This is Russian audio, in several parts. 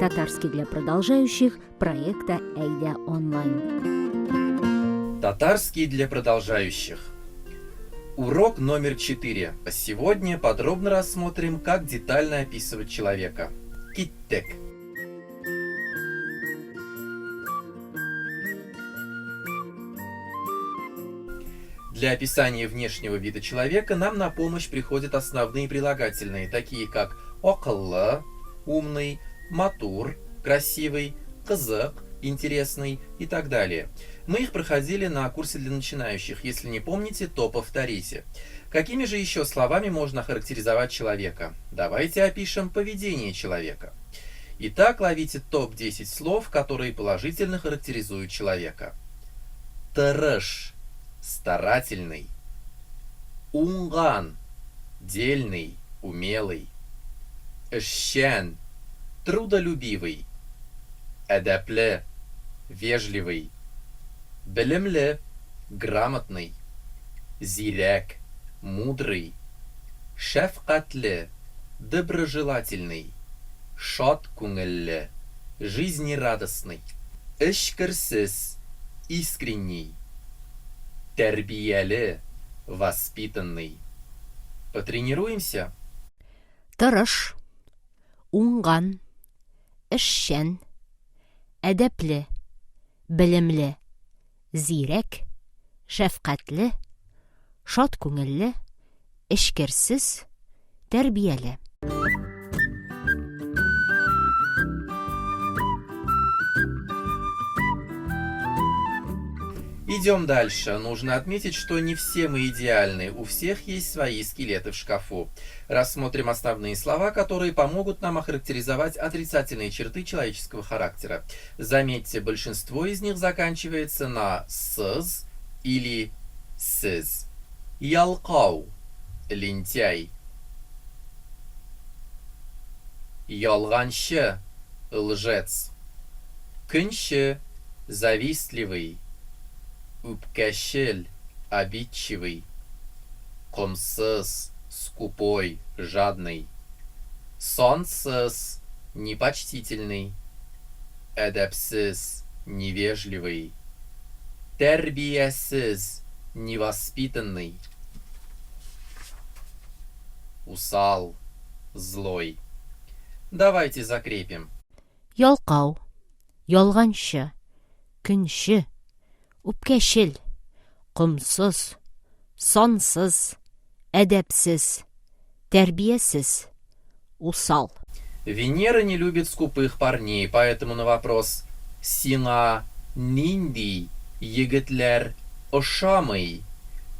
Татарский для продолжающих проекта Эйдя Онлайн. Татарский для продолжающих. Урок номер 4. Сегодня подробно рассмотрим, как детально описывать человека. Киттек. Для описания внешнего вида человека нам на помощь приходят основные прилагательные, такие как около, умный, матур, красивый, кызык, интересный и так далее. Мы их проходили на курсе для начинающих. Если не помните, то повторите. Какими же еще словами можно охарактеризовать человека? Давайте опишем поведение человека. Итак, ловите топ-10 слов, которые положительно характеризуют человека. Тырыш – старательный. Унган – дельный, умелый. Эшшен – трудолюбивый. Эдепле – вежливый. Белемле – грамотный. Зирек – мудрый. Шефкатле – доброжелательный. Шот кунгелле – жизнерадостный. Эшкерсис – искренний. Тербиеле – воспитанный. Потренируемся? Тырыш, уңган, эшчән, әдәпле, белемле, зирәк, шәфкатьле, шат күңелле, эшкерсез, тәрбияле. Идем дальше. Нужно отметить, что не все мы идеальны. У всех есть свои скелеты в шкафу. Рассмотрим основные слова, которые помогут нам охарактеризовать отрицательные черты человеческого характера. Заметьте, большинство из них заканчивается на «сыз» или «сыз». Ялкау – лентяй. Ялганшы – лжец. Кыншы – завистливый. Үпкәшел – обидчивый. Комсыз – скупой, жадный. Сонсыз – непочтительный. Эдепсіз – невежливый. Тәрбиясіз – невоспитанный. Усал – злой. Давайте закрепим. Ялкау, ялганшы, көнші, үпкәшел, комсыз, сонсыз, әдәпсез, тәрбиясіз, усал. Венера не любит скупых парней, поэтому на вопрос «Сиңа нинди егетлер ошамый?»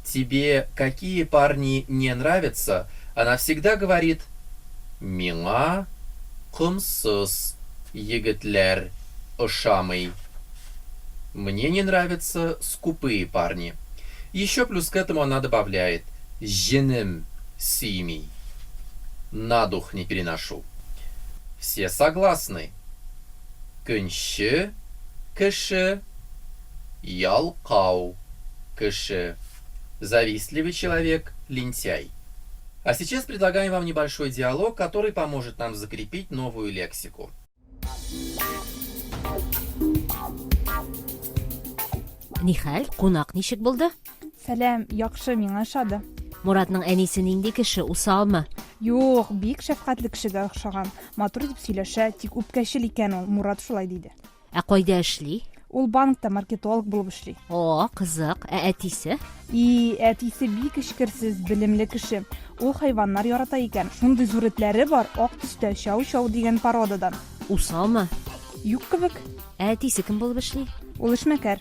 «Тебе какие парни не нравятся?» она всегда говорит «Миңа комсыз егетлер ошамый». Мне не нравятся скупые парни. Еще плюс к этому она добавляет «Женым сими». На дух не переношу. Все согласны. Көнші, кіші, ялкау, кіші. Завистливый человек, лентяй. А сейчас предлагаем вам небольшой диалог, который поможет нам закрепить новую лексику. Нихәл, кунак ничек булды? Сәлам, яхшы, миңа ошады. Muratның әнисе нинди кеше, усалмы? Юк, бик шәфкатьле кешегә охшаган. Матур дип сөйләшә, тик үпкәчел икән ул, Мурат шулай диде. Ә кайда эшли? Ул банкта маркетолог булып эшли. О, кызык. Ә әтисе? Әтисе бик эшкерсез, белемле кеше. Ул хайваннар ярата икән. Шундый зур этләре бар, ак төстә, чау-чау дигән породадан. Усалмы? Юк кебек. Ә әтисе кем булып эшли? Ул эшмәкәр.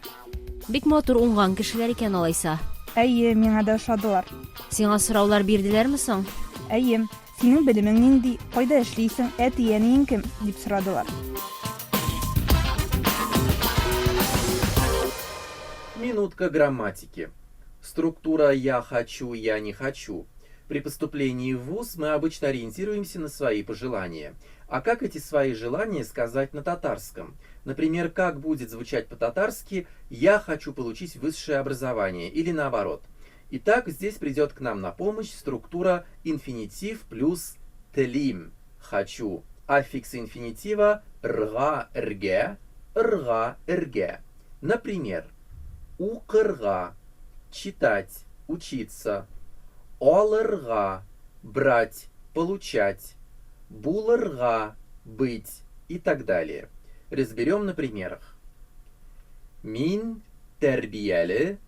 Бик матур уңган кешеләр икән алайса. Әйе, миңа да ошадылар. Сиңа сораулар бирделәрме соң? Әйе, синең белемең нинди, кайда эшлисең, әтиәнең кем, дип сорадылар. Минутка грамматики. Структура «я хочу», «я не хочу». При поступлении в вуз мы обычно ориентируемся на свои пожелания. А как эти свои желания сказать на татарском? Например, как будет звучать по-татарски «я хочу получить высшее образование» или наоборот. Итак, здесь придет к нам на помощь структура инфинитив плюс телим – «хочу». аффиксы инфинитива рга-рге, рга-рге. Например, укырга – читать, учиться, олырга – брать, получать, булырга – быть и так далее. Разберем на примерах. Мин тәрбияле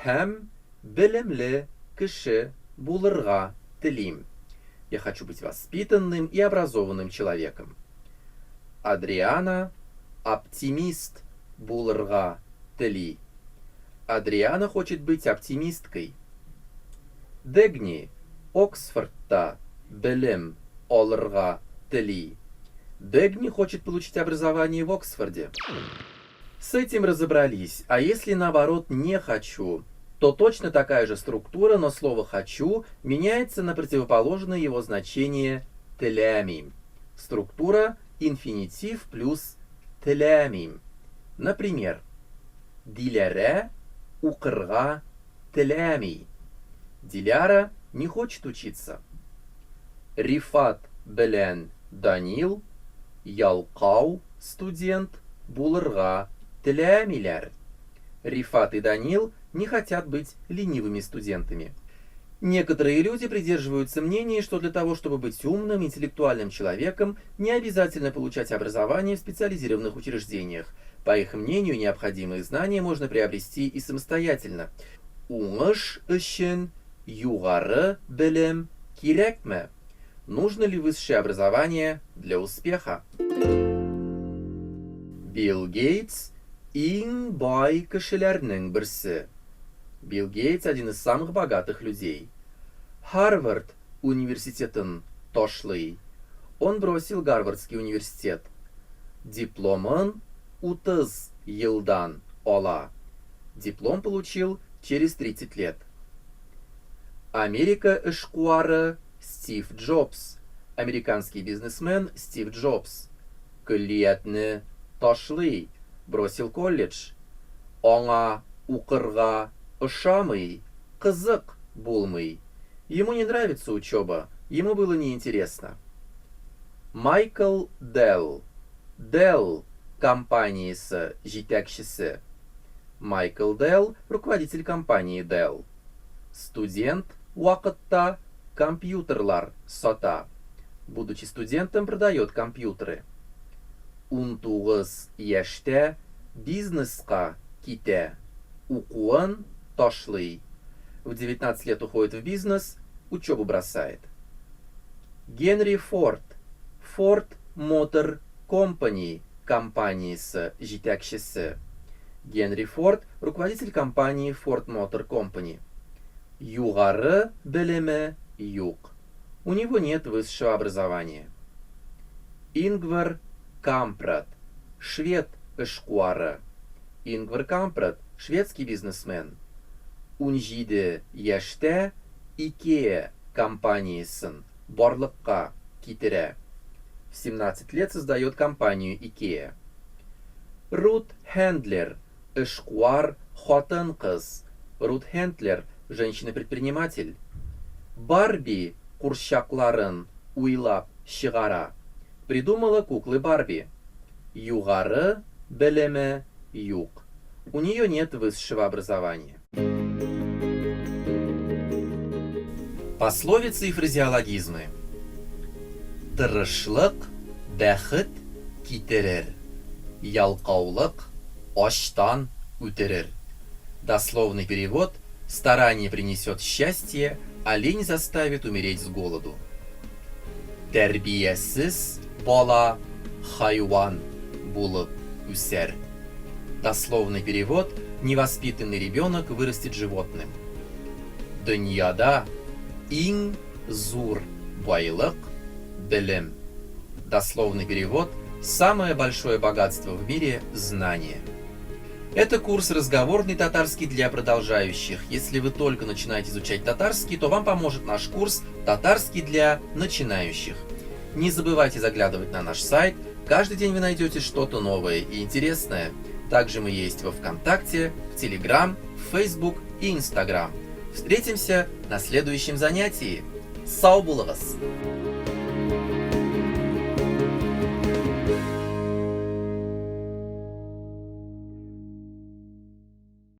һәм белемле кеше булырга телим. Я хочу быть воспитанным и образованным человеком. Адриана – оптимист булырга тели. Адриана хочет быть оптимисткой. Дегни – Оксфордта белем олырга тели. Дегни хочет получить образование в Оксфорде. С этим разобрались. А если наоборот не хочу, то точно такая же структура, но слово «хочу» меняется на противоположное его значение «телямим». Структура инфинитив плюс «телямим». Например, Диляре укырга телями. Диляра не хочет учиться. Рифат белен Данил ялкау студент булырга телямилер. Рифат и Данил не хотят быть ленивыми студентами. Некоторые люди придерживаются мнения, что для того, чтобы быть умным, интеллектуальным человеком, не обязательно получать образование в специализированных учреждениях. По их мнению, необходимые знания можно приобрести и самостоятельно. Уңыш өчен югары белем кирәкме? Нужно ли высшее образование для успеха? Билл Гейтс иң бай кешеләрнең берсе. Билл Гейтс один из самых богатых людей. Харвард университетын ташлый. Он бросил Гарвардский университет. Дипломын 30 елдан ала. Диплом получил через 30 лет. Америка эшкуары Стив Джобс. Американский бизнесмен Стив Джобс. Көллиятны ташлый. Бросил колледж. Аңа укырга ошамый, кызык булмый. Ему не нравится учеба, ему было неинтересно. Майкл Делл. Делл компаниясы жетекшісі. Майкл Делл руководитель компании Dell. Студент уақытта компьютерлар сата. Будучи студентом, продает компьютеры. 19 яшьтә бизнесқа китә. Укуын ташлый. В 19 лет уходит в бизнес, учебу бросает. Генри Форд. Ford Motor Company компаниясы жетекшісі. Генри Форд руководитель компании Ford Motor Company. Югары белеме юк. У него нет высшего образования. Ингвар Кампрат. Швед эшкуары. Ингвар Кампрат шведский бизнесмен. 17 яшьтә Икеа компаниясын барлыкка китерә. В 17 лет создает компанию Икеа. Рут Хендлер эшкуар хатын-кыз. Рут Хендлер женщина-предприниматель. Барби курчакларын уйлап чыгара. Придумала куклы Барби. Югары белеме юк. У нее нет высшего образования. Пословицы и фразеологизмы. Тырышлык бәхет китерер. Ялкаулык аштан үтерер. Дословный перевод: старание принесет счастье, а лень заставит умереть с голоду. Тәрбиясез бала хайван булып үсәр. Дословный перевод: невоспитанный ребенок вырастет животным. Дөньяда иң зур байлык белем. Дословный перевод: самое большое богатство в мире – знание. Это курс разговорный татарский для продолжающих. Если вы только начинаете изучать татарский, то вам поможет наш курс «Татарский для начинающих». Не забывайте заглядывать на наш сайт. Каждый день вы найдете что-то новое и интересное. Также мы есть во ВКонтакте, в Телеграм, в Фейсбук и Инстаграм. Встретимся на следующем занятии. Сау булыгыз!